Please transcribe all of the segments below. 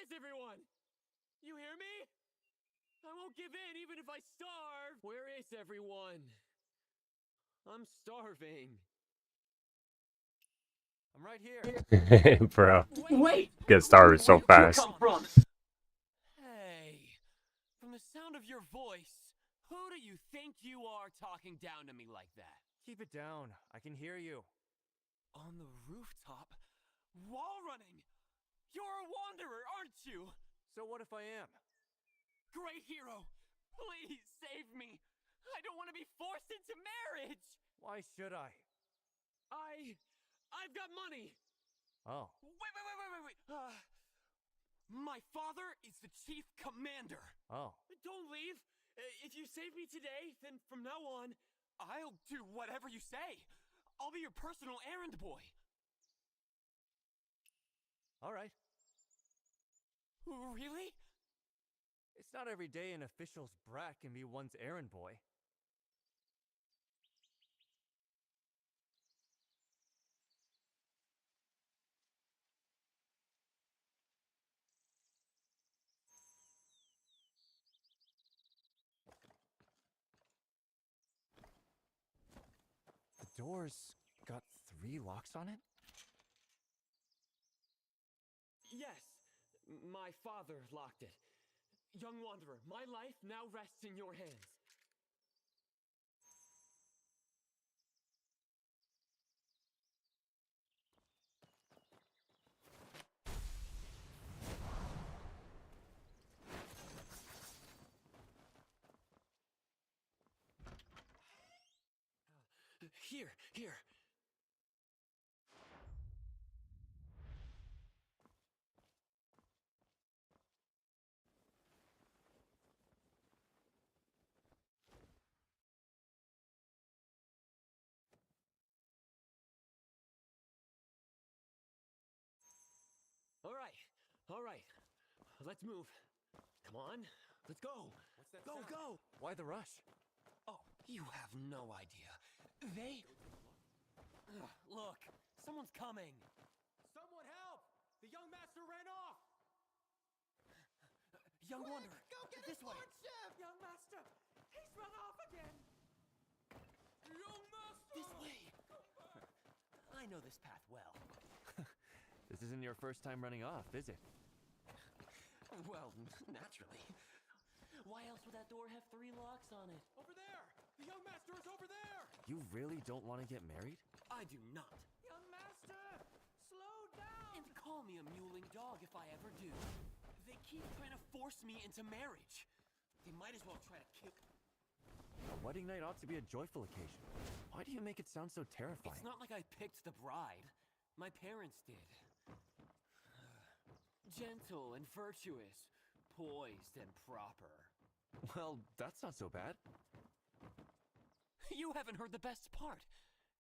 is everyone? You hear me? I won't give in even if I starve. Where is everyone? I'm starving. I'm right here. Bro, Wait! get started so Where did you fast. come from? Hey, from the sound of your voice, who do you think you are talking down to me like that? Keep it down. I can hear you. On the rooftop? Wall running! You're a wanderer, aren't you? So what if I am? Great hero! Please save me! I don't want to be forced into marriage! Why should I? I've got money! Oh. Wait. My father is the chief commander. Oh. Don't leave. If you save me today, then from now on, I'll do whatever you say. I'll be your personal errand boy. All right. Really? It's not every day an official's brat can be one's errand boy. The door's got 3 locks on it? Yes, my father locked it. Young wanderer, my life now rests in your hands. Here. All right. Let's move. Come on, let's go. What's that Go, sound? go. Why the rush? Oh, you have no idea. Look, someone's coming. Someone help! The young master ran off! Young wanderer, Go get this way. chef! Young master! He's run off again! Young master! This way. I know this path well. This isn't your first time running off, is it? Well, naturally. Why else would that door have 3 locks on it? Over there! The young master is over there! You really don't want to get married? I do not. Young master! Slow down! And call me a mewling dog if I ever do. They keep trying to force me into marriage. They might as well try to kill... A wedding night ought to be a joyful occasion. Why do you make it sound so terrifying? It's not like I picked the bride. My parents did. Gentle and virtuous, poised and proper. Well, that's not so bad. You haven't heard the best part.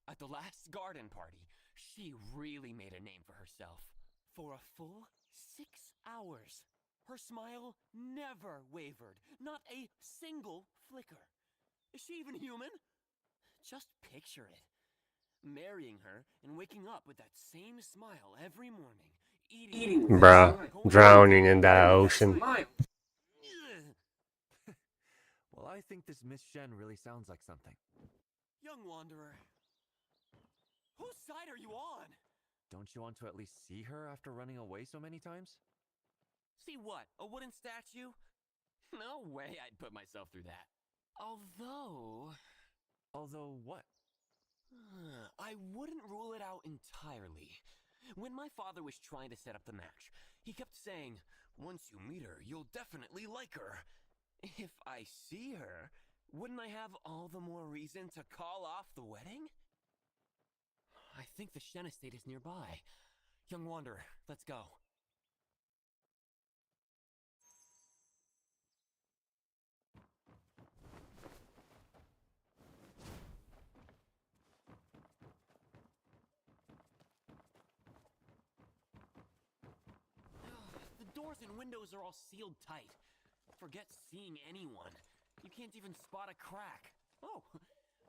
At the last garden party, she really made a name for herself. For a full 6 hours. Her smile never wavered. Not a single flicker. Is she even human? Just picture it. Marrying her and waking up with that same smile every morning. Eating Bruh, drowning in that ocean. Well, I think this Miss Shen really sounds like something. Young wanderer, whose side are you on? Don't you want to at least see her after running away so many times? See what? A wooden statue? No way I'd put myself through that. Although what? I wouldn't rule it out entirely. When my father was trying to set up the match, he kept saying, once you meet her, you'll definitely like her. If I see her, wouldn't I have all the more reason to call off the wedding? I think the Shen estate is nearby. Young wanderer, let's go. The doors and windows are all sealed tight. Forget seeing anyone. You can't even spot a crack. Oh,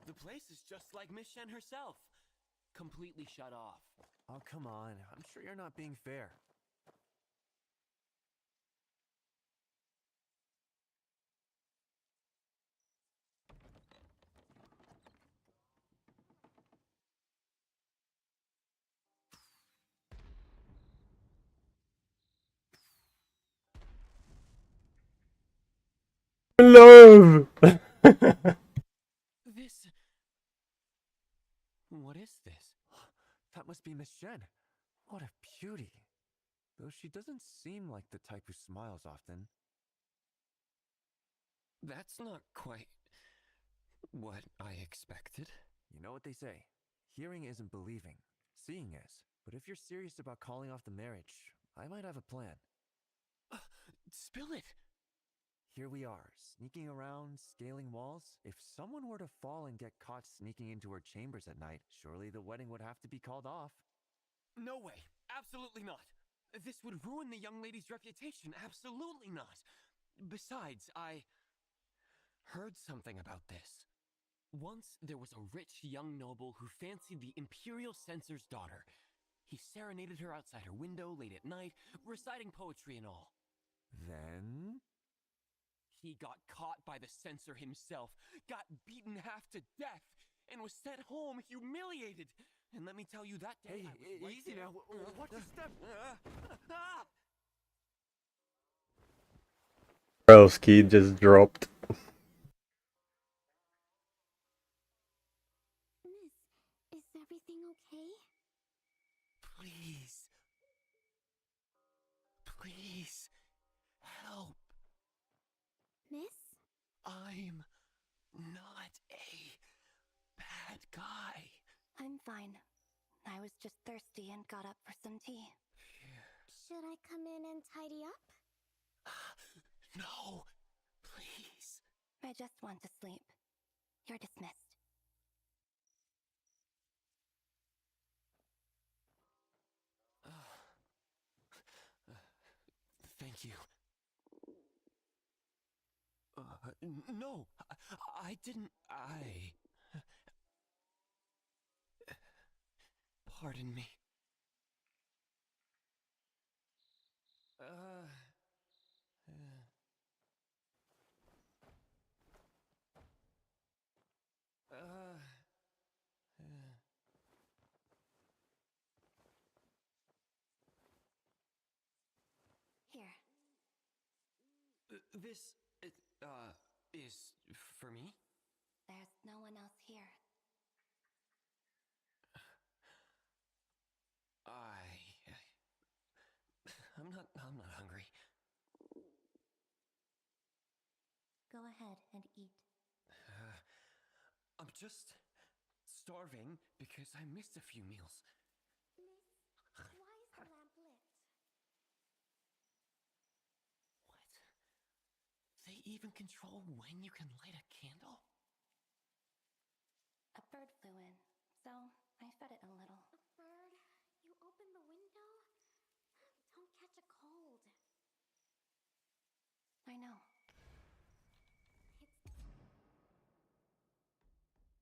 the place is just like Miss Shen herself. Completely shut off. Oh, come on. I'm sure you're not being fair. Love! This... What is this? That must be Miss Shen. What a beauty. Though she doesn't seem like the type who smiles often. That's not quite what I expected. You know what they say, hearing isn't believing, seeing is. But if you're serious about calling off the marriage, I might have a plan. Spill it! Here we are, sneaking around, scaling walls. If someone were to fall and get caught sneaking into her chambers at night, surely the wedding would have to be called off. No way! Absolutely not! This would ruin the young lady's reputation. Absolutely not! Besides, I heard something about this. Once there was a rich young noble who fancied the imperial censor's daughter. He serenaded her outside her window late at night, reciting poetry and all. Then... He got caught by the censor himself, got beaten half to death, and was sent home humiliated. And let me tell you, that day Hey, I was right easy there. now. Watch your step. Broski just dropped. Miss, is everything okay? Please. Please. Help. Miss? I'm not a bad guy. I'm fine. I was just thirsty and got up for some tea. Should I come in and tidy up? No. Please. I just want to sleep. You're dismissed. Thank you. No, I didn't. Pardon me. Here. This, is for me? There's no one else here. I'm not hungry. Go ahead and eat. I'm just starving because I missed a few meals. Miss, why is the lamp lit? What? They even control when you can light a candle? A bird flew in, so I fed it a little. A bird? You opened the window? Don't catch a cold. I know.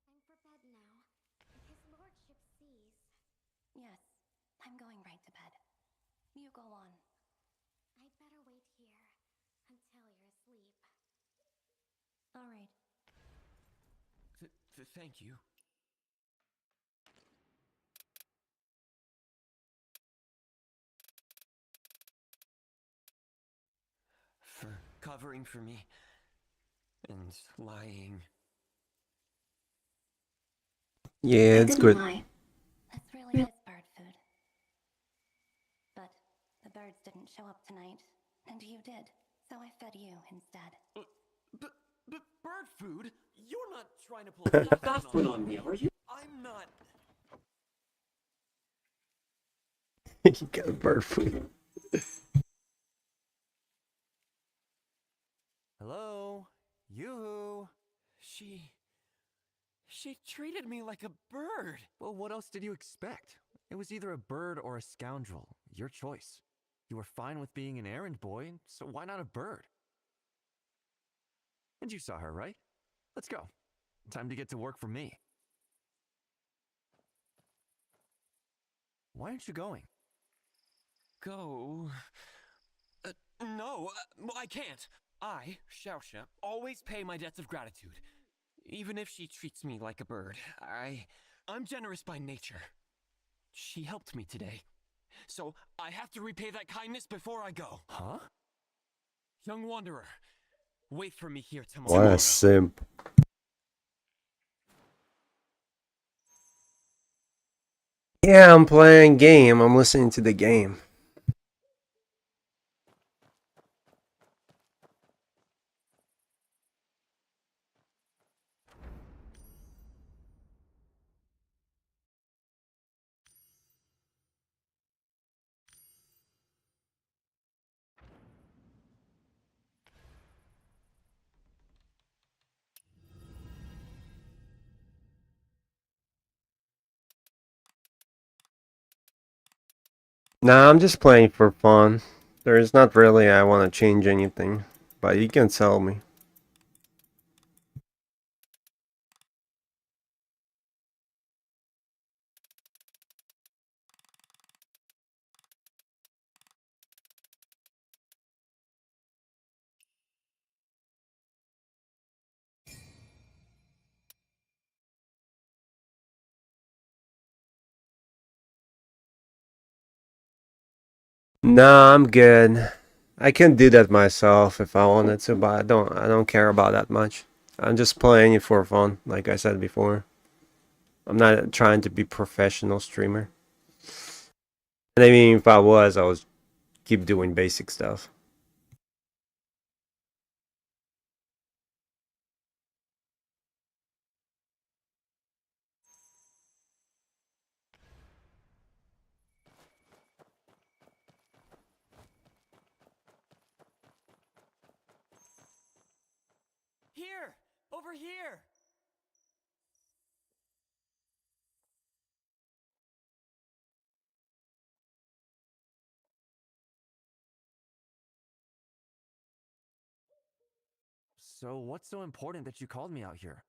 I'm for bed now. His lordship sees. Yes, I'm going right to bed. You go on. I'd better wait here until you're asleep. All right. Thank you. For covering for me and lying. Yeah, it's good. This really is bird food. But the birds didn't show up tonight, and you did. So I fed you instead. But bird food? You're not trying to pull a fast one on me, are you? I'm not. You got bird food. Hello? Yoo-hoo! She treated me like a bird. Well, what else did you expect? It was either a bird or a scoundrel. Your choice. You were fine with being an errand boy, so why not a bird? And you saw her, right? Let's go. Time to get to work for me. Why aren't you going? Go? No, I can't. I, Xiaoxia, always pay my debts of gratitude. Even if she treats me like a bird, I'm generous by nature. She helped me today. So I have to repay that kindness before I go. Huh? Young wanderer, Wait for me here What tomorrow. a simp. Yeah, I'm playing game. I'm listening to the game. Nah, I'm just playing for fun. There's not really I want to change anything, but you can tell me. Nah, I'm good. I can do that myself if I wanted to, but I don't care about that much. I'm just playing it for fun, like I said before. I'm not trying to be professional streamer. And I mean, if I was, I would keep doing basic stuff. Here! Over here! So what's so important that you called me out here?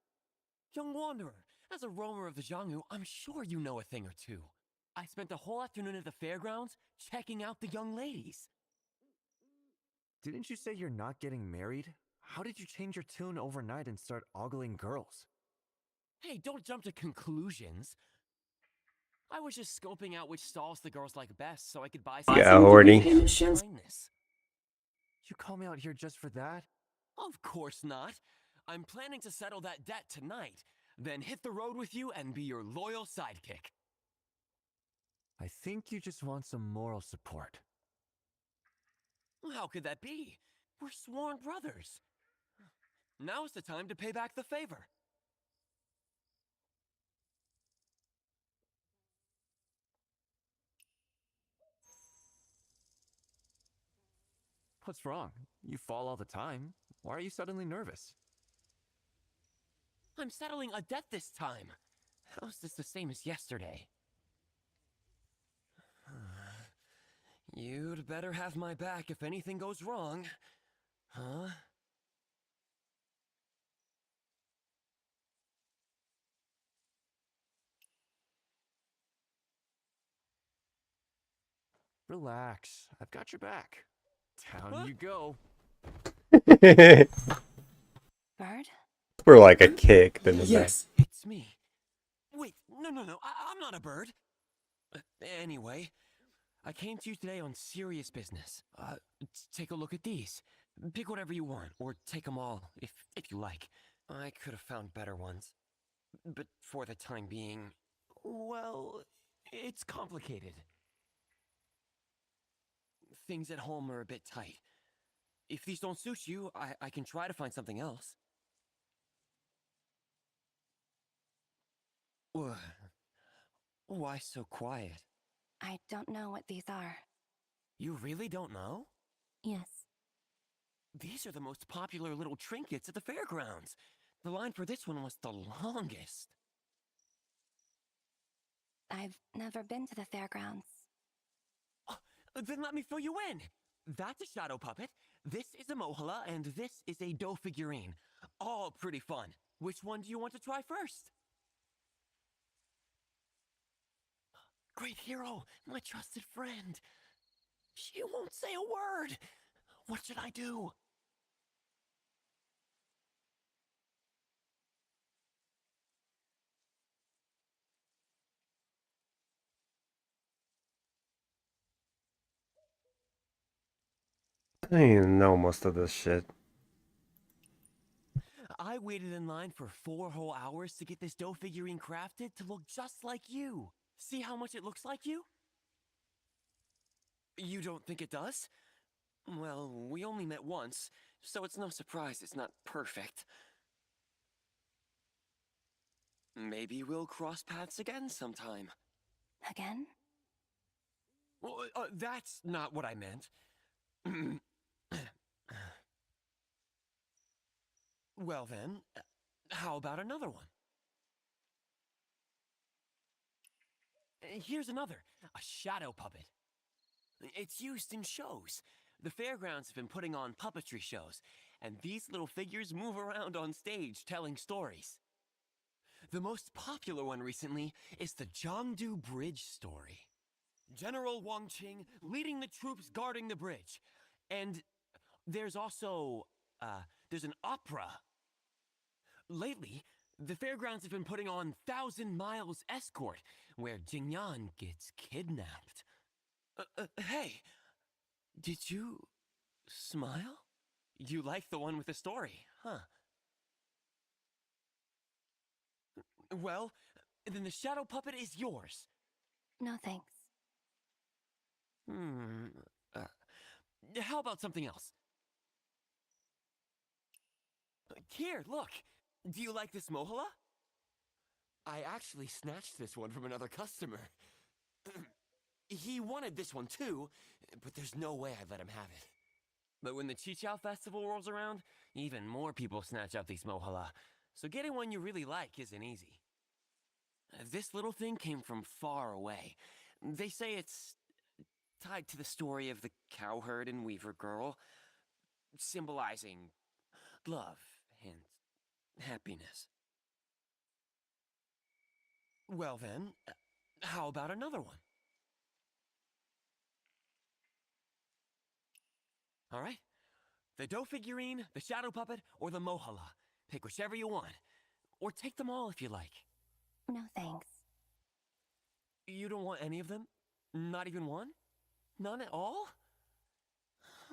Young Wanderer, as a roamer of the Jianghu, I'm sure you know a thing or two. I spent a whole afternoon at the fairgrounds checking out the young ladies. Didn't you say you're not getting married? How did you change your tune overnight and start ogling girls? Hey, don't jump to conclusions. I was just scoping out which stalls the girls like best so I could buy some Yeah, horny. kindness. You call me out here just for that? Of course not. I'm planning to settle that debt tonight, then hit the road with you and be your loyal sidekick. I think you just want some moral support. How could that be? We're sworn brothers. Now's the time to pay back the favor. What's wrong? You fall all the time. Why are you suddenly nervous? I'm settling a debt this time. How's this the same as yesterday? You'd better have my back if anything goes wrong. Huh? Relax. I've got your back. Down Huh? you go. Bird? For like a kick, then the back. Yes, it's me. Wait, no, I'm not a bird. Anyway, I came to you today on serious business. Take a look at these. Pick whatever you want, or take them all, if you like. I could have found better ones. But for the time being, well, it's complicated. Things at home are a bit tight. If these don't suit you, I can try to find something else. Why so quiet? I don't know what these are. You really don't know? Yes. These are the most popular little trinkets at the fairgrounds. The line for this one was the longest. I've never been to the fairgrounds. Then let me fill you in. That's a shadow puppet, this is a mohala, and this is a dough figurine. All pretty fun. Which one do you want to try first? Great hero, my trusted friend. She won't say a word. What should I do? I don't even know most of this shit. I waited in line for 4 whole hours to get this dough figurine crafted to look just like you. See how much it looks like you? You don't think it does? Well, we only met once, so it's no surprise it's not perfect. Maybe we'll cross paths again sometime. Again? Well, that's not what I meant. Well then, how about another one? Here's another, a shadow puppet. It's used in shows. The fairgrounds have been putting on puppetry shows, and these little figures move around on stage telling stories. The most popular one recently is the Jiangdu Bridge story. General Wang Qing leading the troops guarding the bridge. And there's also, there's an opera. Lately, the fairgrounds have been putting on 1,000 Miles Escort, where Jingyan gets kidnapped. Hey, did you smile? You like the one with the story, huh? Well, then the shadow puppet is yours. No thanks. How about something else? Here, look. Do you like this mohala? I actually snatched this one from another customer. He wanted this one too, but there's no way I'd let him have it. But when the Chichao Festival rolls around, even more people snatch up these mohala, so getting one you really like isn't easy. This little thing came from far away. They say it's tied to the story of the cowherd and weaver girl, symbolizing love and happiness. Well then, how about another one? All right. The dough figurine, the shadow puppet, or the mohala. Pick whichever you want. Or take them all if you like. No thanks. You don't want any of them? Not even one? None at all?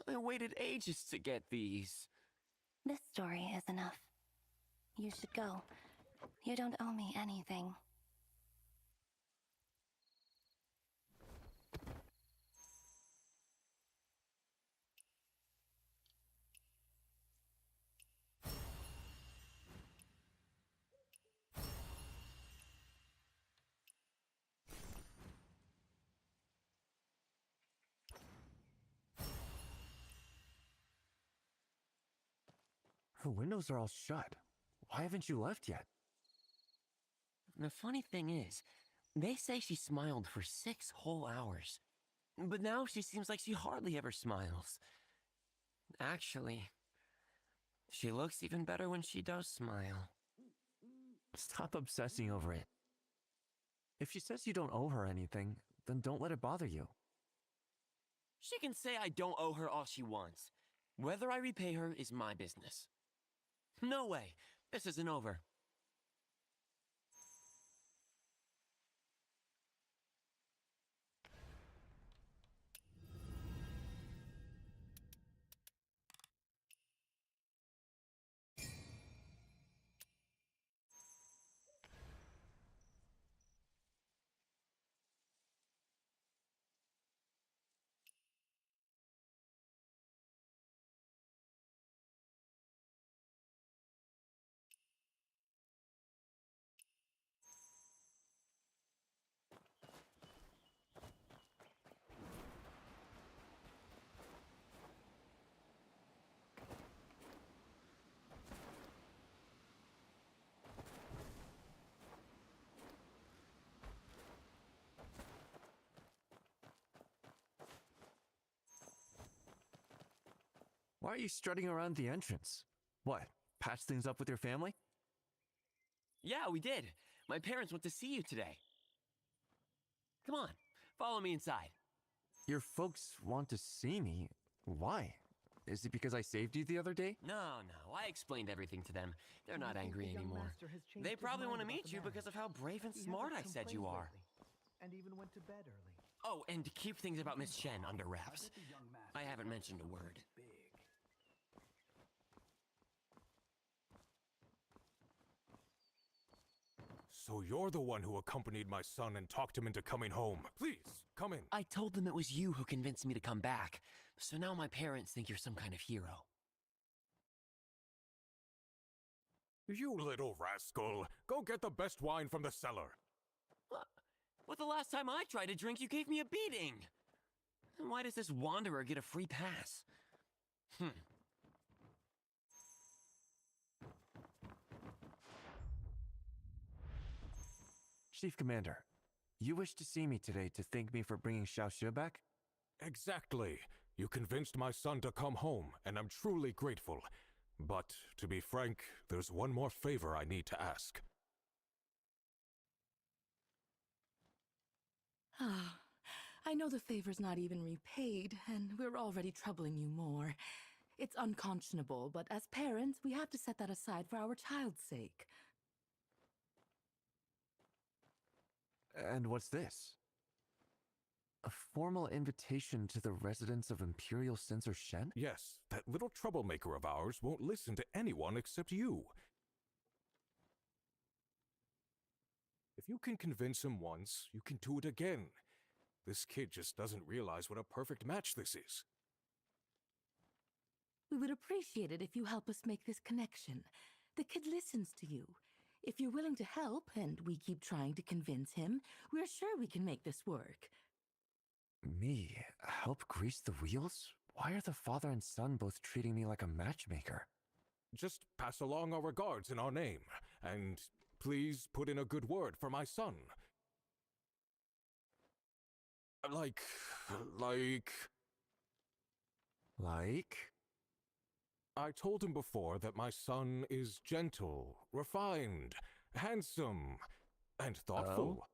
I waited ages to get these. This story is enough. You should go. You don't owe me anything. Her windows are all shut. Why haven't you left yet? The funny thing is, they say she smiled for 6 whole hours. But now she seems like she hardly ever smiles. Actually, she looks even better when she does smile. Stop obsessing over it. If she says you don't owe her anything, then don't let it bother you. She can say I don't owe her all she wants. Whether I repay her is my business. No way. This isn't over. Why are you strutting around the entrance? What, patch things up with your family? Yeah, we did. My parents went to see you today. Come on, follow me inside. Your folks want to see me? Why? Is it because I saved you the other day? No, I explained everything to them. They're not angry anymore. They probably want to meet you because of how brave and smart I said you are. And even went to bed early. Oh, and to keep things about Miss Chen under wraps. I haven't mentioned a word. So you're the one who accompanied my son and talked him into coming home. Please, come in. I told them it was you who convinced me to come back, so now my parents think you're some kind of hero. You little rascal. Go get the best wine from the cellar. But the last time I tried to drink, you gave me a beating. And why does this wanderer get a free pass? Chief Commander, you wish to see me today to thank me for bringing Xiaoxue back? Exactly. You convinced my son to come home, and I'm truly grateful. But, to be frank, there's one more favor I need to ask. Ah, I know the favor's not even repaid, and we're already troubling you more. It's unconscionable, but as parents, we have to set that aside for our child's sake. And what's this? A formal invitation to the residence of Imperial Censor Shen? Yes, that little troublemaker of ours won't listen to anyone except you. If you can convince him once, you can do it again. This kid just doesn't realize what a perfect match this is. We would appreciate it if you help us make this connection. The kid listens to you. If you're willing to help, and we keep trying to convince him, we're sure we can make this work. Me? Help grease the wheels? Why are the father and son both treating me like a matchmaker? Just pass along our regards in our name, and please put in a good word for my son. Like... I told him before that my son is gentle, refined, handsome, and thoughtful.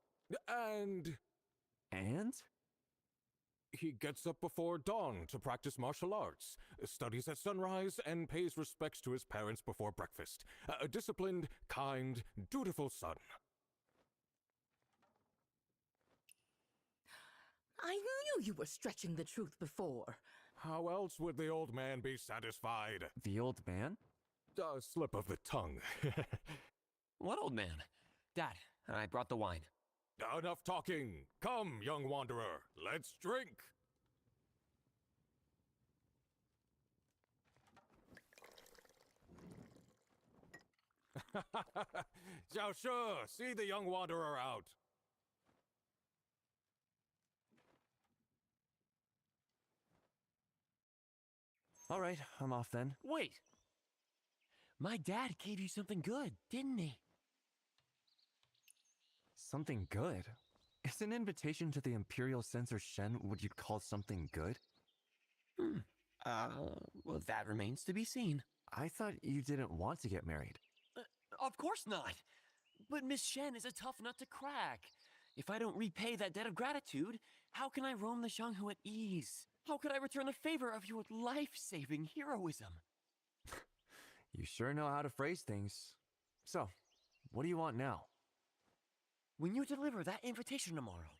And he gets up before dawn to practice martial arts, studies at sunrise, and pays respects to his parents before breakfast. A disciplined, kind, dutiful son. I knew you were stretching the truth before. How else would the old man be satisfied? The old man? A slip of the tongue. What old man? Dad, I brought the wine. Enough talking. Come, young wanderer, let's drink. Xiaoxue, see the young wanderer out. All right, I'm off then. Wait! My dad gave you something good, didn't he? Something good? Is an invitation to the Imperial Censor Shen what you'd call something good? Well, that remains to be seen. I thought you didn't want to get married. Of course not! But Miss Shen is a tough nut to crack. If I don't repay that debt of gratitude, how can I roam the Xianghu at ease? How could I return the favor of your life-saving heroism? You sure know how to phrase things. So, what do you want now? When you deliver that invitation tomorrow,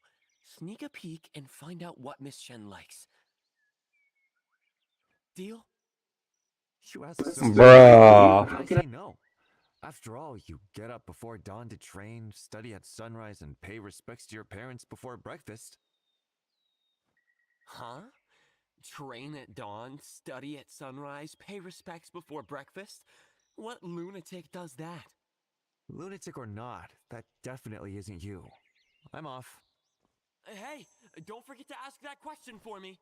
sneak a peek and find out what Miss Shen likes. Deal? You asked so Bruh. I say no. After all, you get up before dawn to train, study at sunrise, and pay respects to your parents before breakfast. Huh? Train at dawn, study at sunrise, pay respects before breakfast? What lunatic does that? Lunatic or not, that definitely isn't you. I'm off. Hey, don't forget to ask that question for me.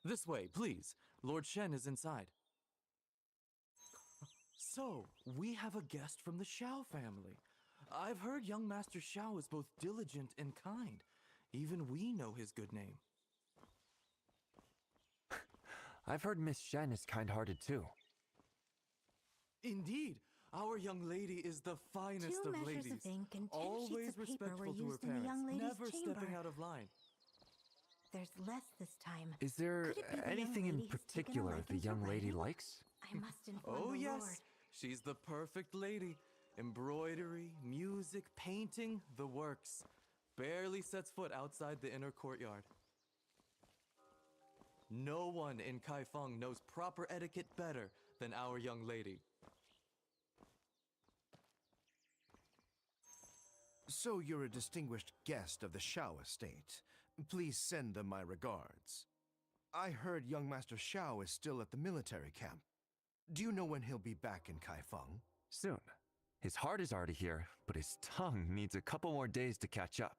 This way, please. Lord Shen is inside. So, we have a guest from the Xiao family. I've heard young Master Xiao is both diligent and kind. Even we know his good name. I've heard Miss Shen is kind-hearted too. Indeed, our young lady is the finest Two of measures ladies. of ink and 10 Always sheets of paper were respectful to her used in the young parents, lady's never chamber. stepping out of line. There's less this time. Is there Could it be the young anything in lady has taken a particular the liking to young lady writing? likes? I must inform Oh the yes, Lord. she's the perfect lady. Embroidery, music, painting, the works. Barely sets foot outside the inner courtyard. No one in Kaifeng knows proper etiquette better than our young lady. So you're a distinguished guest of the Xiao estate. Please send them my regards. I heard young Master Xiao is still at the military camp. Do you know when he'll be back in Kaifeng? Soon. His heart is already here, but his tongue needs a couple more days to catch up.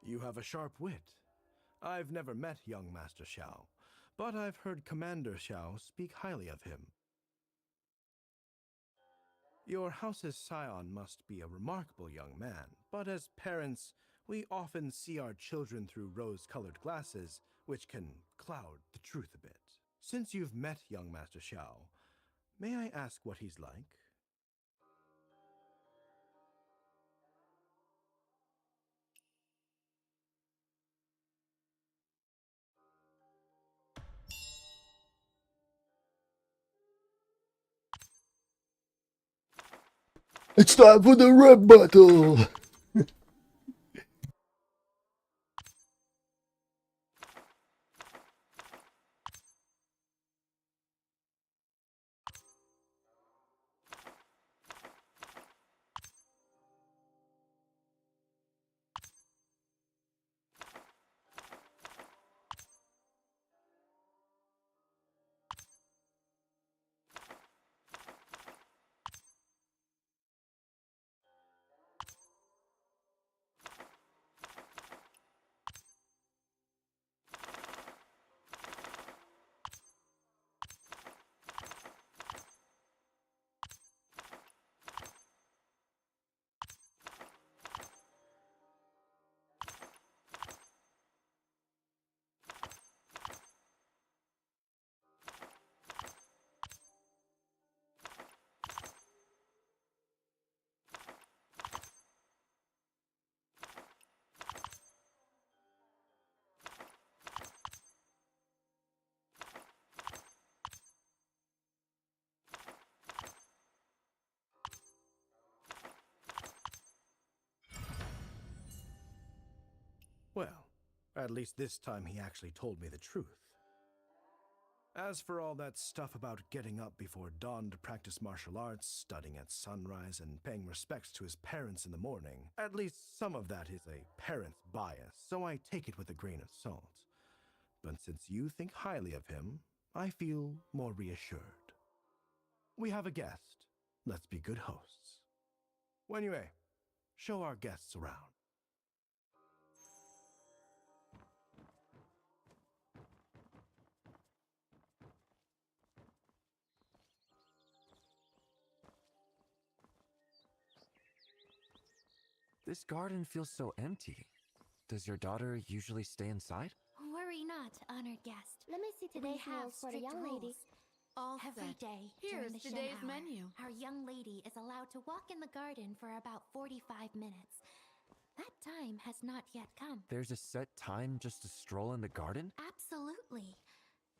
You have a sharp wit. I've never met young Master Xiao, but I've heard Commander Xiao speak highly of him. Your house's scion must be a remarkable young man, but as parents, we often see our children through rose-colored glasses, which can cloud the truth a bit. Since you've met young Master Xiao, may I ask what he's like? It's time for the rap battle! Well, at least this time he actually told me the truth. As for all that stuff about getting up before dawn to practice martial arts, studying at sunrise, and paying respects to his parents in the morning, at least some of that is a parent's bias, so I take it with a grain of salt. But since you think highly of him, I feel more reassured. We have a guest. Let's be good hosts. Wenyue, show our guests around. This garden feels so empty. Does your daughter usually stay inside? Worry not, honored guest. Let me see We today's have meals for the strict young lady. rules. All Every set. day Here's during the Shen today's hour, menu. our young lady is allowed to walk in the garden for about 45 minutes. That time has not yet come. There's a set time just to stroll in the garden? Absolutely.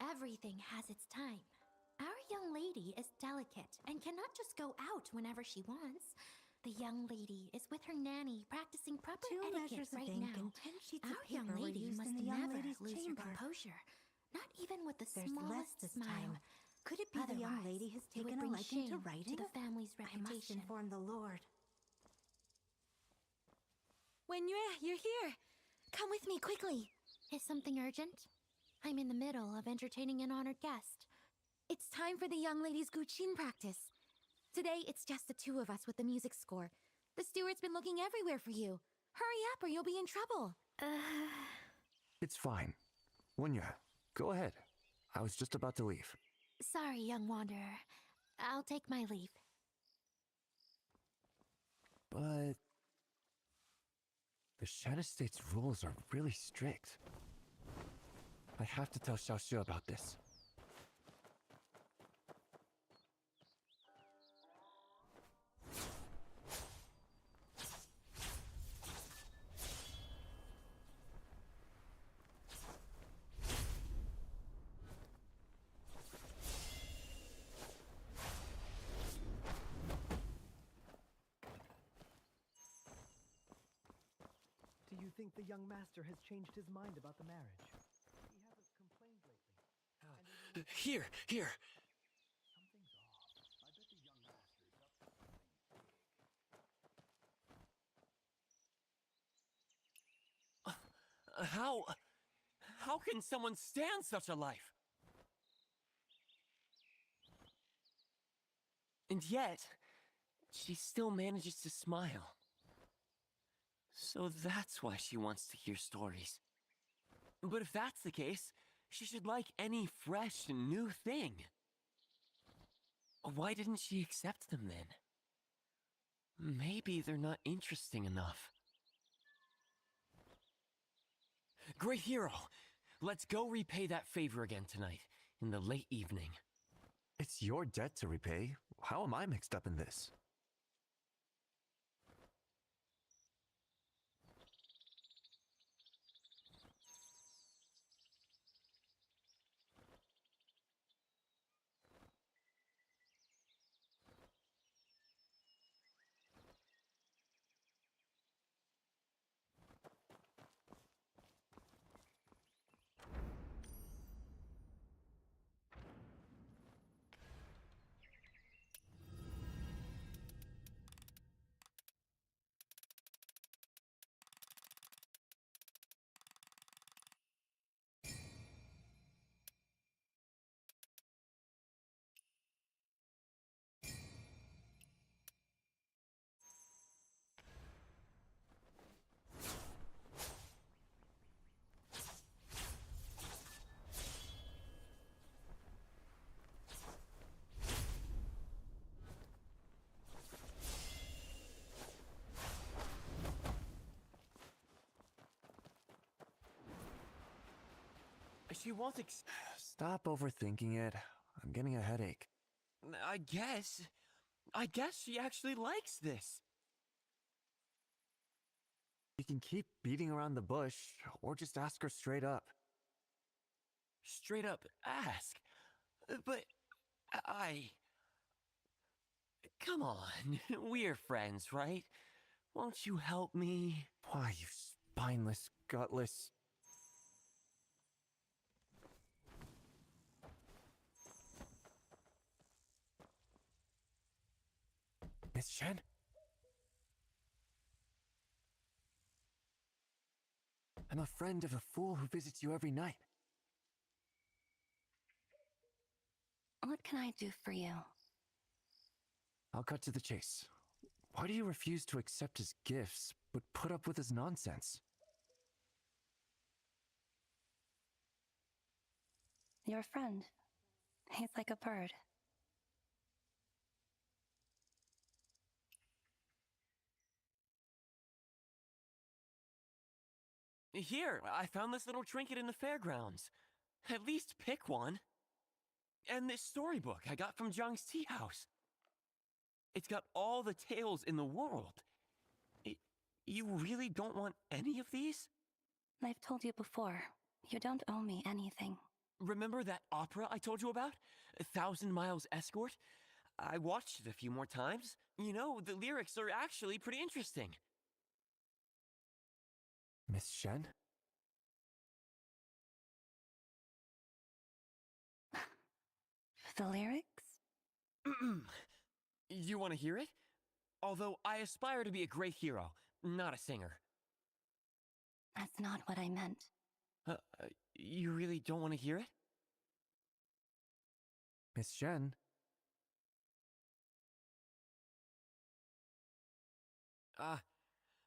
Everything has its time. Our young lady is delicate and cannot just go out whenever she wants. The young lady is with her nanny practicing proper Two etiquette measures of right ink now. and 10 sheets Our of young paper were lady used must in the young never lady's lose chamber. her composure. Not even with the There's less smallest this smile. time. Could it be the young Otherwise, lady has it would taken a bring liking to shame writing? to the family's I must reputation. inform the Lord. Wenyue, you're here. Come with me quickly. Is something urgent? I'm in the middle of entertaining an honored guest. It's time for the young lady's guqin practice. Today, it's just the two of us with the music score. The steward's been looking everywhere for you. Hurry up or you'll be in trouble. It's fine. Wunya, go ahead. I was just about to leave. Sorry, young wanderer. I'll take my leave. But the Shen Estate's rules are really strict. I have to tell Xiaoxue about this. Do you think the young master has changed his mind about the marriage? He hasn't complained lately. Here. Something's off. I bet the young master's up to something big. How can someone stand such a life? And yet, she still manages to smile. So that's why she wants to hear stories. But if that's the case, she should like any fresh and new thing. Why didn't she accept them then? Maybe they're not interesting enough. Great hero! Let's go repay that favor again tonight, in the late evening. It's your debt to repay. How am I mixed up in this? She won't Stop overthinking it. I'm getting a headache. I guess she actually likes this. You can keep beating around the bush, or just ask her straight up. Straight up ask. But Come on, we're friends, right? Won't you help me? Why, you spineless, gutless... Miss Shen? I'm a friend of a fool who visits you every night. What can I do for you? I'll cut to the chase. Why do you refuse to accept his gifts, but put up with his nonsense? Your friend. He's like a bird. Here, I found this little trinket in the fairgrounds. At least pick one. And this storybook I got from Zhang's tea house. It's got all the tales in the world. You really don't want any of these? I've told you before, you don't owe me anything. Remember that opera I told you about? 1,000 Miles Escort? I watched it a few more times. You know, the lyrics are actually pretty interesting. Miss Shen? The lyrics? You want to hear it? Although I aspire to be a great hero, not a singer. That's not what I meant. You really don't want to hear it? Miss Shen?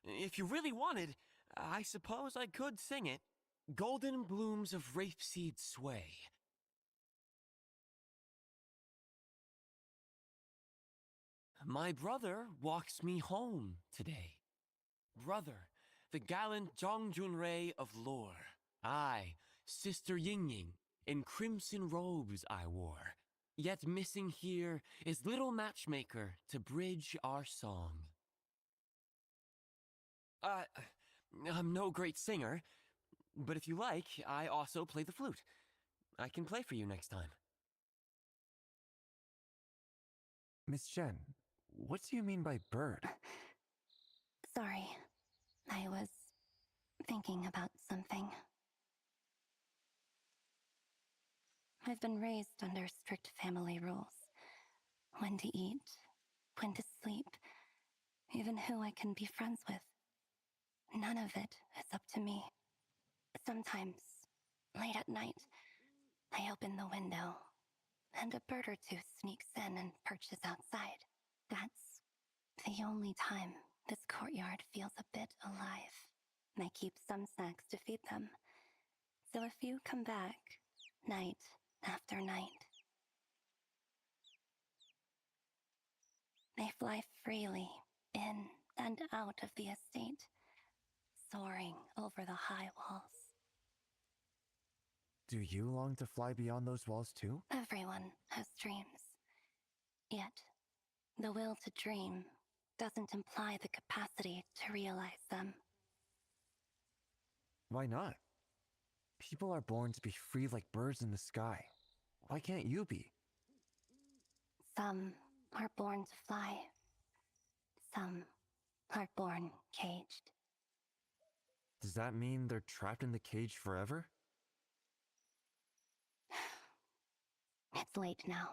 If you really wanted, I suppose I could sing it. Golden blooms of rapeseed sway. My brother walks me home today. Brother, the gallant Zhang Junrei of lore. I, Sister Ying Ying, in crimson robes I wore. Yet missing here is little matchmaker to bridge our song. I'm no great singer, but if you like, I also play the flute. I can play for you next time. Miss Jen, what do you mean by bird? Sorry. I was thinking about something. I've been raised under strict family rules. When to eat, when to sleep, even who I can be friends with. None of it is up to me. Sometimes, late at night, I open the window, and a bird or two sneaks in and perches outside. That's the only time this courtyard feels a bit alive. I keep some snacks to feed them. So if you come back, night after night, they fly freely in and out of the estate, soaring over the high walls. Do you long to fly beyond those walls too? Everyone has dreams. Yet, the will to dream doesn't imply the capacity to realize them. Why not? People are born to be free like birds in the sky. Why can't you be? Some are born to fly. Some are born caged. Does that mean they're trapped in the cage forever? It's late now.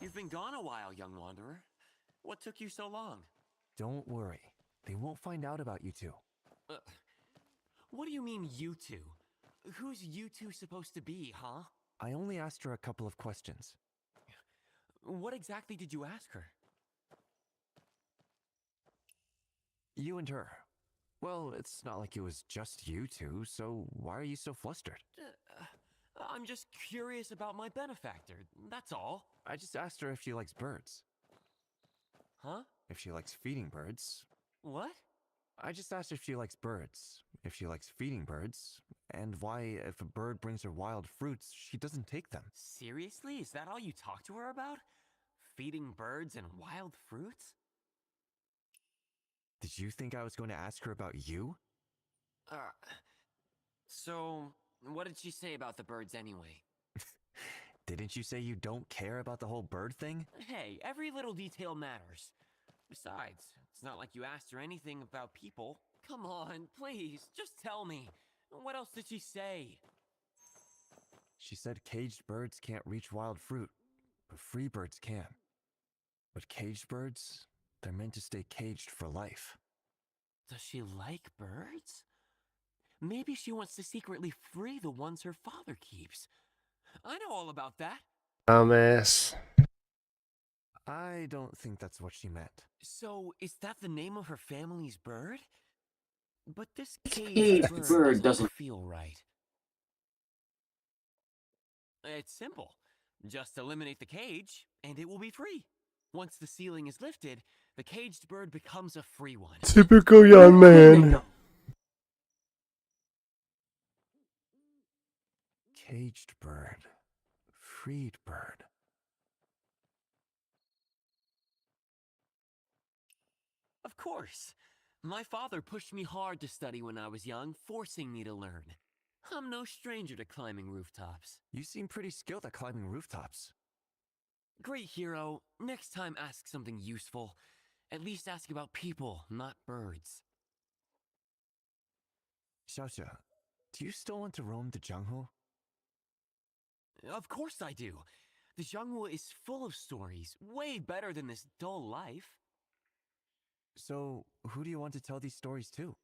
You've been gone a while, young wanderer. What took you so long? Don't worry. They won't find out about you two. What do you mean, you two? Who's you two supposed to be, huh? I only asked her a couple of questions. What exactly did you ask her? You and her. Well, it's not like it was just you two, so why are you so flustered? I'm just curious about my benefactor, that's all. I just asked her if she likes birds. Huh? If she likes feeding birds. What? I just asked if she likes birds, if she likes feeding birds, and why, if a bird brings her wild fruits, she doesn't take them. Seriously? Is that all you talk to her about? Feeding birds and wild fruits? Did you think I was going to ask her about you? So, what did she say about the birds anyway? Didn't you say you don't care about the whole bird thing? Hey, every little detail matters. Besides, it's not like you asked her anything about people. Come on, please, just tell me. What else did she say? She said caged birds can't reach wild fruit, but free birds can. But caged birds, they're meant to stay caged for life. Does she like birds? Maybe she wants to secretly free the ones her father keeps. I know all about that. Dumbass. I don't think that's what she meant. So, is that the name of her family's bird? But this caged bird doesn't feel right. It's simple. Just eliminate the cage, and it will be free. Once the ceiling is lifted, the caged bird becomes a free one. Typical young man. Caged bird. Freed bird. Of course. My father pushed me hard to study when I was young, forcing me to learn. I'm no stranger to climbing rooftops. You seem pretty skilled at climbing rooftops. Great hero, next time ask something useful. At least ask about people, not birds. Xiaoxia, do you still want to roam the Jianghu? Of course I do. The Jianghu is full of stories, way better than this dull life. So, who do you want to tell these stories to?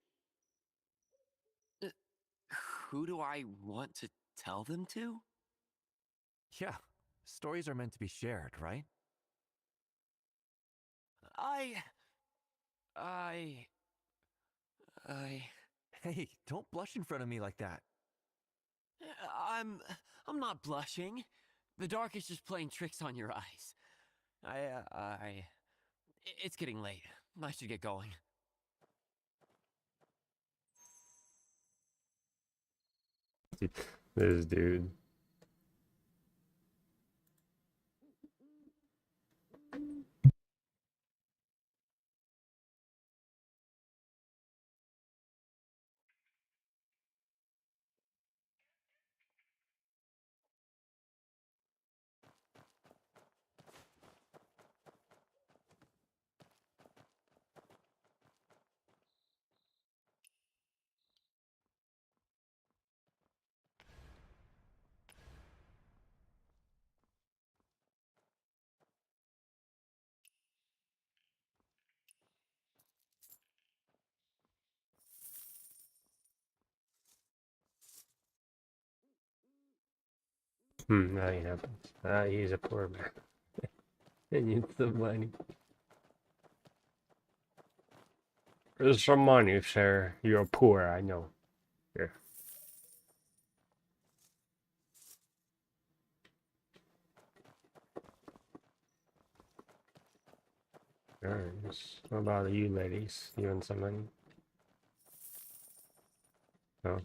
Who do I want to tell them to? Yeah, Stories are meant to be shared, right? I... Hey, don't blush in front of me like that. I'm... I'm not blushing. The dark is just playing tricks on your eyes. It's getting late. I should get going. This dude. Nothing happens. He's a poor man. He needs some money. There's some money, sir. You're poor, I know. Here. Alright, what about you ladies? You want some money? No?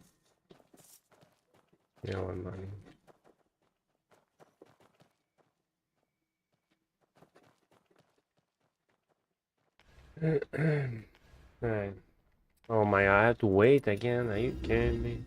You don't want money. Alright. Oh my god, I have to wait again? Are you kidding me?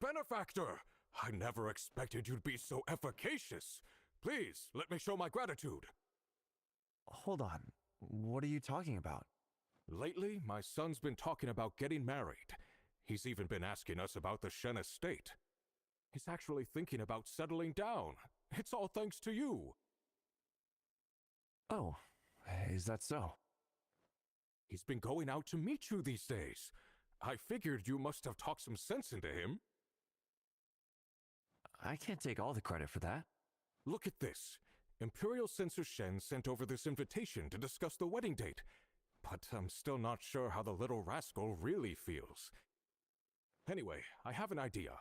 Benefactor! I never expected you'd be so efficacious. Please, let me show my gratitude. Hold on. What are you talking about? Lately, my son's been talking about getting married. He's even been asking us about the Shen estate. He's actually thinking about settling down. It's all thanks to you. Oh, is that so? He's been going out to meet you these days. I figured you must have talked some sense into him. I can't take all the credit for that. Look at this. Imperial Censor Shen sent over this invitation to discuss the wedding date. But I'm still not sure how the little rascal really feels. Anyway, I have an idea.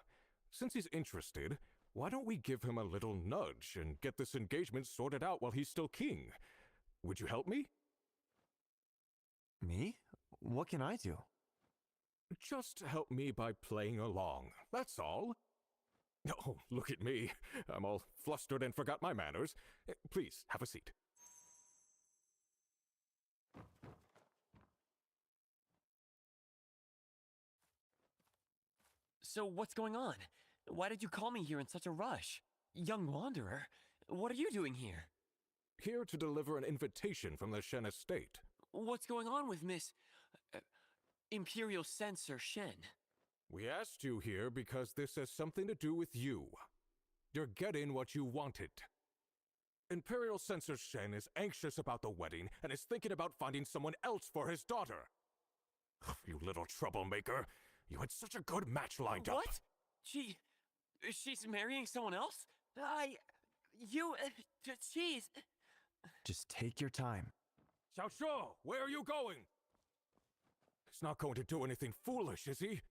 Since he's interested, why don't we give him a little nudge and get this engagement sorted out while he's still king? Would you help me? Me? What can I do? Just help me by playing along, that's all. Oh, look at me. I'm all flustered and forgot my manners. Please, have a seat. So what's going on? Why did you call me here in such a rush? Young wanderer, what are you doing here? Here to deliver an invitation from the Shen estate. What's going on with Miss... Imperial Censor Shen? We asked you here because this has something to do with you. You're getting what you wanted. Imperial Censor Shen is anxious about the wedding and is thinking about finding someone else for his daughter. You little troublemaker. You had such a good match lined up. What? She's marrying someone else? She's... Just take your time. Xiao Shuo, where are you going? He's not going to do anything foolish, is he?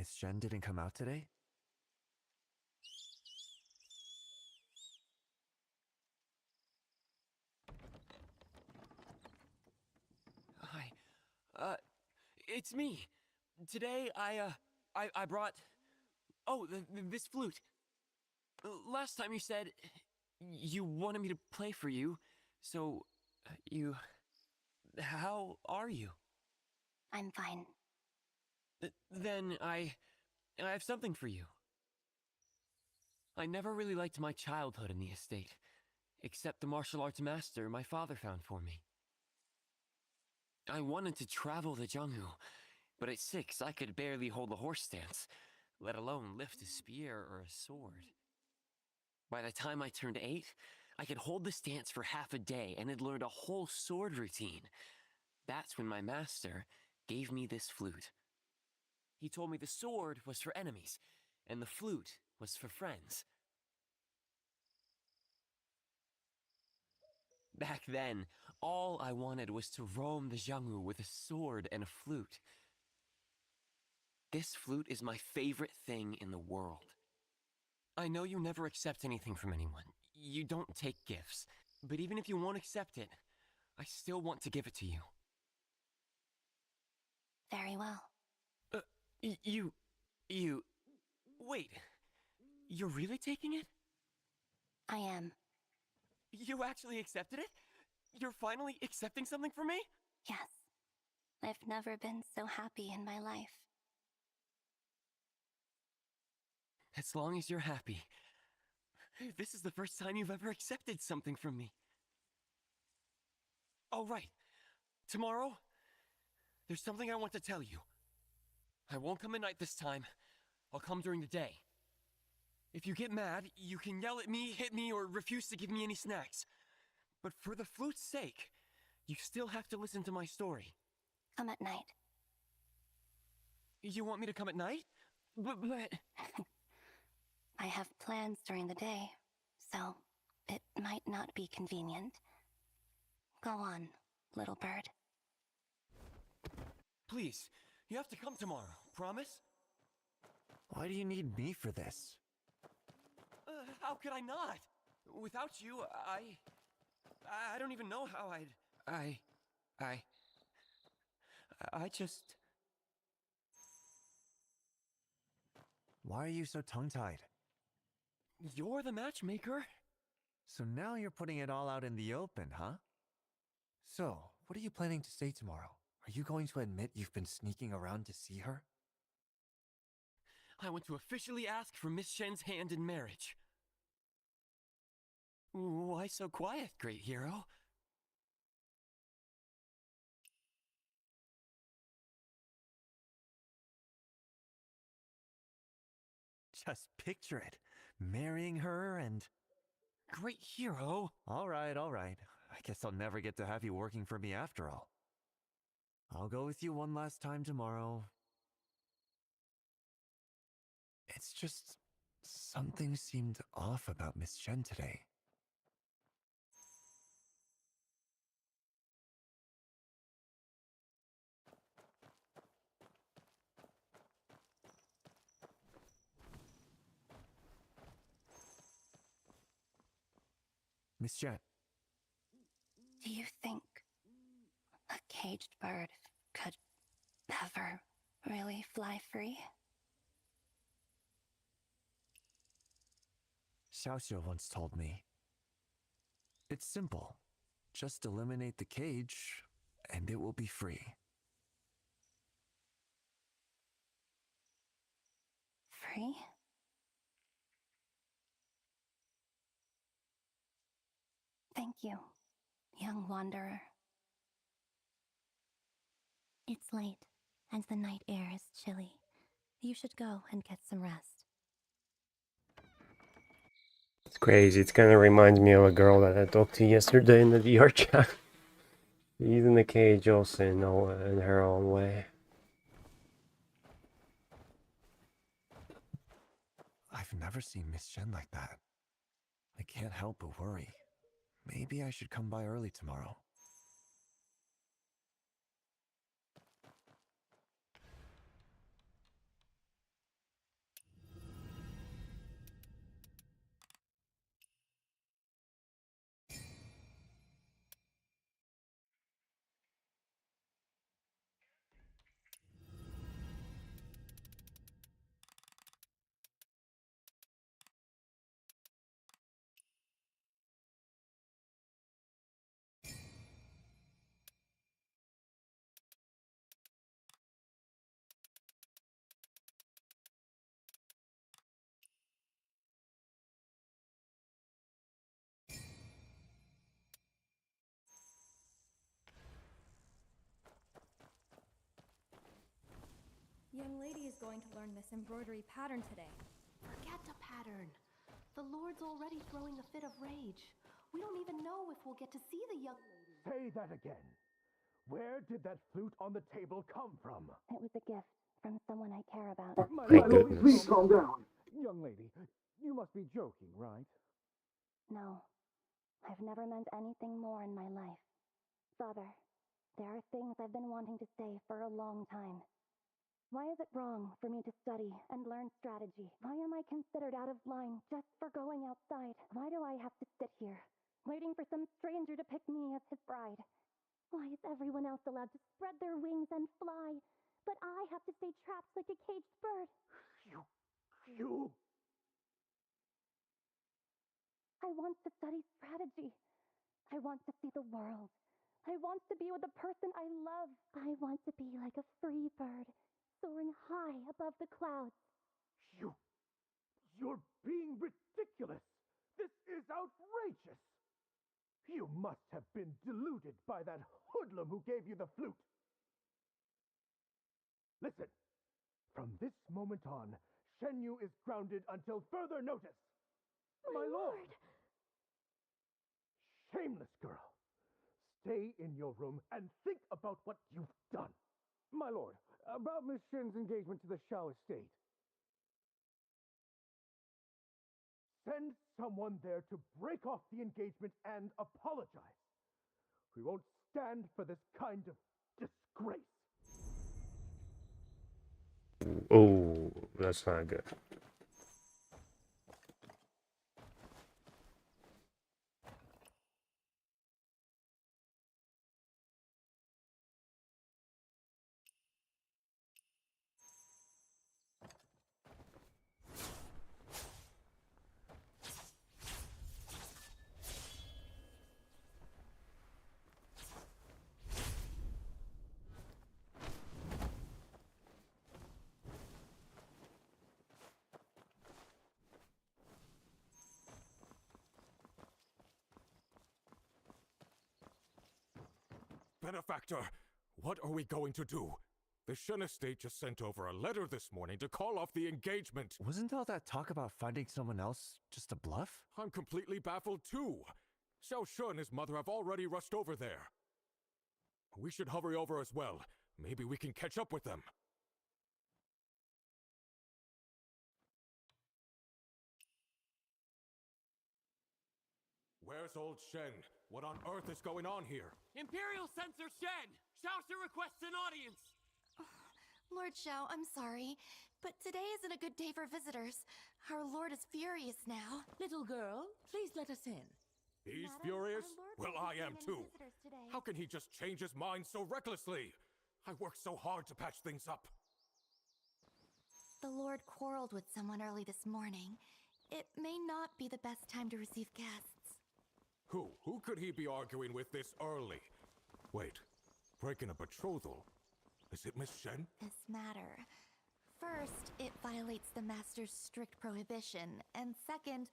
Miss Shen didn't come out today? Hi. It's me. Today, I brought... Oh, this flute. Last time you said you wanted me to play for you, so you... How are you? I'm fine. Then I have something for you. I never really liked my childhood in the estate, except the martial arts master my father found for me. I wanted to travel the Jianghu, but at 6 I could barely hold a horse stance, let alone lift a spear or a sword. By the time I turned 8, I could hold the stance for half a day and had learned a whole sword routine. That's when my master gave me this flute. He told me the sword was for enemies, and the flute was for friends. Back then, all I wanted was to roam the Jianghu with a sword and a flute. This flute is my favorite thing in the world. I know you never accept anything from anyone. You don't take gifts. But even if you won't accept it, I still want to give it to you. Very well. Wait. You're really taking it? I am. You actually accepted it? You're finally accepting something from me? Yes. I've never been so happy in my life. As long as you're happy. This is the first time you've ever accepted something from me. Oh, right. Tomorrow, there's something I want to tell you. I won't come at night this time. I'll come during the day. If you get mad, you can yell at me, hit me, or refuse to give me any snacks. But for the flute's sake, you still have to listen to my story. Come at night. You want me to come at night? But... I have plans during the day, so it might not be convenient. Go on, little bird. Please, you have to come tomorrow, promise? Why do you need me for this? How could I not? Without you, I don't even know how I just... Why are you so tongue-tied? You're the matchmaker? So now you're putting it all out in the open, huh? So, what are you planning to say tomorrow? Are you going to admit you've been sneaking around to see her? I want to officially ask for Miss Shen's hand in marriage. Why so quiet, great hero? Just picture it. Marrying her and... Great hero? All right. I guess I'll never get to have you working for me after all. I'll go with you one last time tomorrow. It's just... something seemed off about Miss Shen today. Miss Shen. Do you think a caged bird could ever really fly free? Xiaoxiu once told me. It's simple. Just eliminate the cage, and it will be free. Free? Thank you, young wanderer. It's late, and the night air is chilly. You should go and get some rest. It's crazy. It kind of reminds me of a girl that I talked to yesterday in the VR chat. She's in the cage also in her own way. I've never seen Miss Shen like that. I can't help but worry. Maybe I should come by early tomorrow. going to learn this embroidery pattern today. Forget the pattern. The Lord's already throwing a fit of rage. We don't even know if we'll get to see the young lady. Say that again. Where did that flute on the table come from? It was a gift from someone I care about. My goodness. Please calm down. Young lady, you must be joking, right? No, I've never meant anything more in my life. Father, there are things I've been wanting to say for a long time. Why is it wrong for me to study and learn strategy? Why am I considered out of line just for going outside? Why do I have to sit here, waiting for some stranger to pick me as his bride? Why is everyone else allowed to spread their wings and fly, but I have to stay trapped like a caged bird? You... I want to study strategy. I want to see the world. I want to be with the person I love. I want to be like a free bird, soaring high above the clouds. You're being ridiculous. This is outrageous. You must have been deluded by that hoodlum who gave you the flute. Listen, from this moment on, Shenyu is grounded until further notice. My lord! Shameless girl. Stay in your room and think about what you've done. My lord, about Miss Shen's engagement to the Shao estate. Send someone there to break off the engagement and apologize. We won't stand for this kind of disgrace. Oh, that's not good. Benefactor, what are we going to do? The Shen estate just sent over a letter this morning to call off the engagement. Wasn't all that talk about finding someone else just a bluff? I'm completely baffled too. Xiao Shun and his mother have already rushed over there. We should hurry over as well. Maybe we can catch up with them. Where's old Shen? What on earth is going on here? Imperial Censor Shen! Xiaoshi requests an audience! Lord Xiao, I'm sorry, but today isn't a good day for visitors. Our lord is furious now. Little girl, please let us in. He's Madam, furious? our lord Well, won't I be am seeing any too. visitors today. How can he just change his mind so recklessly? I worked so hard to patch things up. The lord quarreled with someone early this morning. It may not be the best time to receive guests. Who? Who could he be arguing with this early? Wait, breaking a betrothal? Is it Miss Shen? This matter. First, it violates the Master's strict prohibition, and second,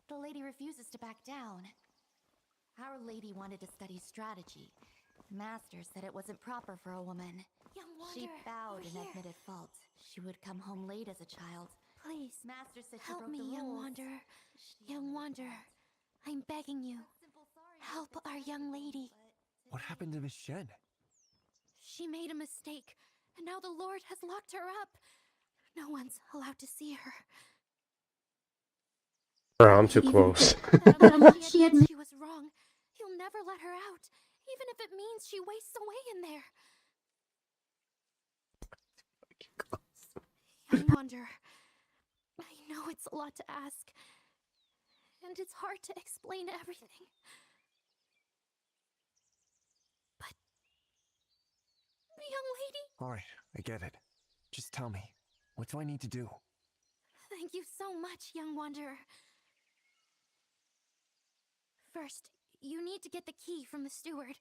the lady refuses to back down. Our lady wanted to study strategy. Master said it wasn't proper for a woman. Young She Wanderer, bowed over and here. admitted fault. She would come home late as a child. Please, Master said she help broke me, the young rules. Wanderer. She Young admitted Wanderer, fault. I'm begging you. A simple sorry Help would have our been young acceptable, lady. but What today- happened to Miss Shen? She made a mistake, and now the Lord has locked her up. No one's allowed to see her. Bro, I'm too Even close. if she admits she was wrong, he'll never let her out, even if it means she wastes away in there. Young Wanderer, I know it's a lot to ask, and it's hard to explain everything. But, young lady, Alright, I get it. Just tell me, what do I need to do? thank you so much, young Wanderer. First, you need to get the key from the steward.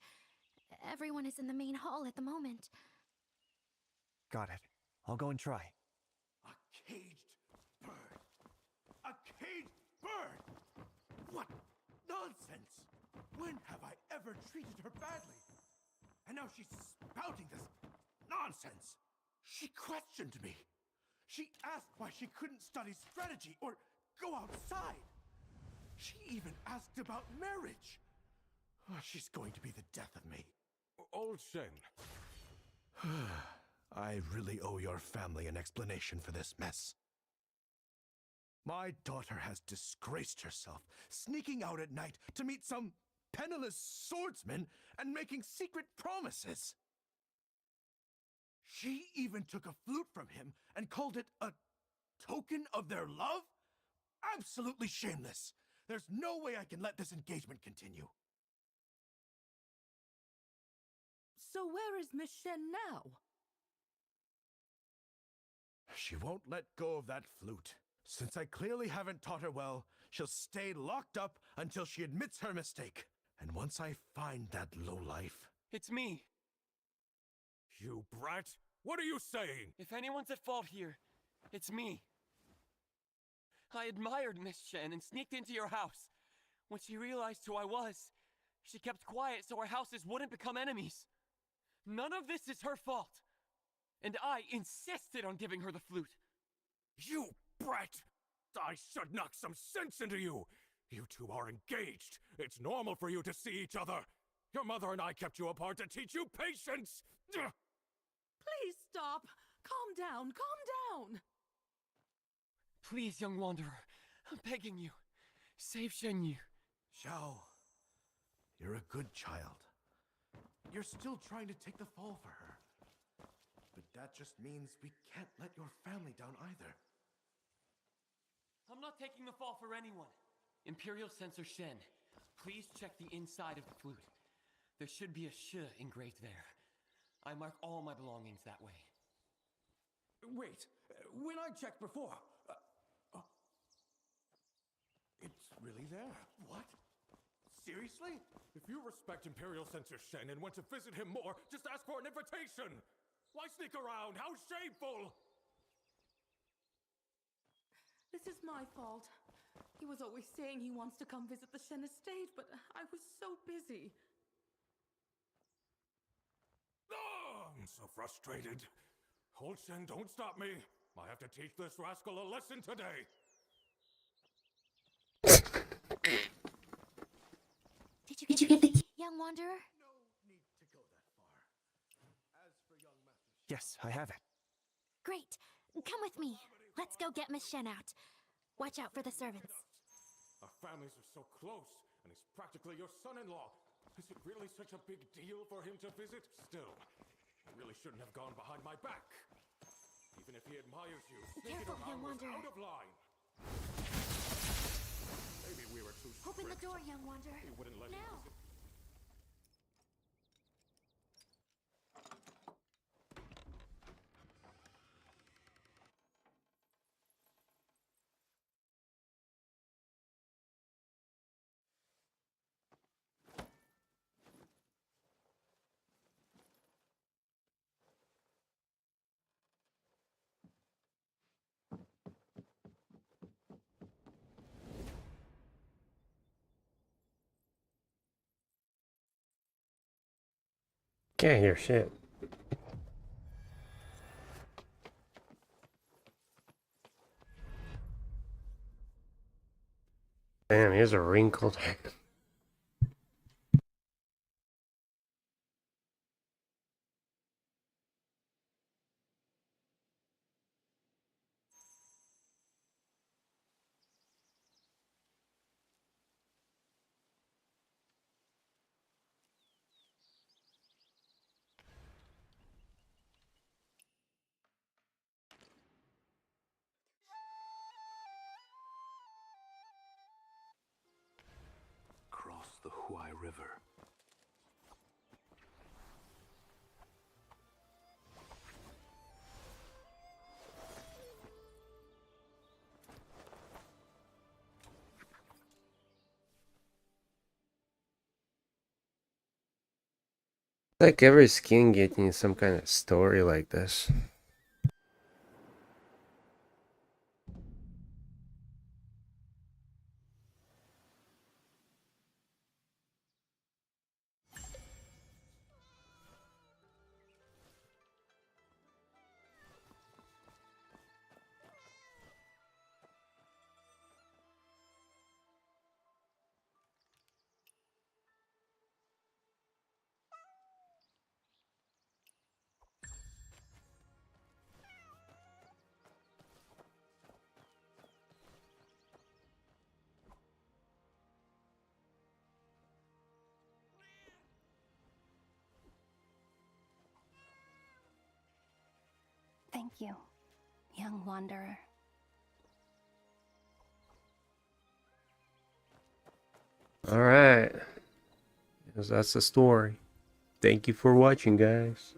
Everyone is in the main hall at the moment. Got it. I'll go and try. A caged bird! A caged bird! What nonsense! When have I ever treated her badly? And now she's spouting this nonsense! She questioned me. She asked why she couldn't study strategy or go outside. She even asked about marriage. Oh, she's going to be the death of me. Old Shen. I really owe your family an explanation for this mess. My daughter has disgraced herself, sneaking out at night to meet some penniless swordsman and making secret promises. She even took a flute from him and called it a token of their love? Absolutely shameless. There's no way I can let this engagement continue. So where is Miss Shen now? She won't let go of that flute. Since I clearly haven't taught her well, she'll stay locked up until she admits her mistake. And once I find that lowlife... It's me. You brat! What are you saying? If anyone's at fault here, it's me. I admired Miss Shen and sneaked into your house. When she realized who I was, she kept quiet so our houses wouldn't become enemies. None of this is her fault. And I insisted on giving her the flute. You brat! I should knock some sense into you! You two are engaged. It's normal for you to see each other. Your mother and I kept you apart to teach you patience! Please stop! Calm down, calm down! Please, young wanderer, I'm begging you. Save Shen Yu. Xiao, you're a good child. You're still trying to take the fall for her. But that just means we can't let your family down either. I'm not taking the fall for anyone. Imperial Censor Shen, please check the inside of the flute. There should be a sh engraved there. I mark all my belongings that way. Wait, when I checked before, it's really there. What? Seriously? If you respect Imperial Censor Shen and want to visit him more, just ask for an invitation! Why sneak around? How shameful! This is my fault. He was always saying he wants to come visit the Shen estate, but I was so busy. Oh, I'm so frustrated. Old Shen, don't stop me. I have to teach this rascal a lesson today. Did you get the young wanderer? No need to go that far. As for young Master... Yes, I have it. Great. Come with me. Let's go get Miss Shen out. Watch out for the servants. Our families are so close, and he's practically your son-in-law. Is it really such a big deal for him to visit? Still, he really shouldn't have gone behind my back. Even if he admires you, sneaking Careful, young around was wanderer. out of line. Maybe we were too strict. Open the door, young wanderer. He wouldn't let Now. him visit. Can't hear shit. Damn, here's a wrinkled. Cross the Huai River. Like every skin getting some kind of story like this. Thank you, young wanderer. Alright. That's the story. Thank you for watching, guys.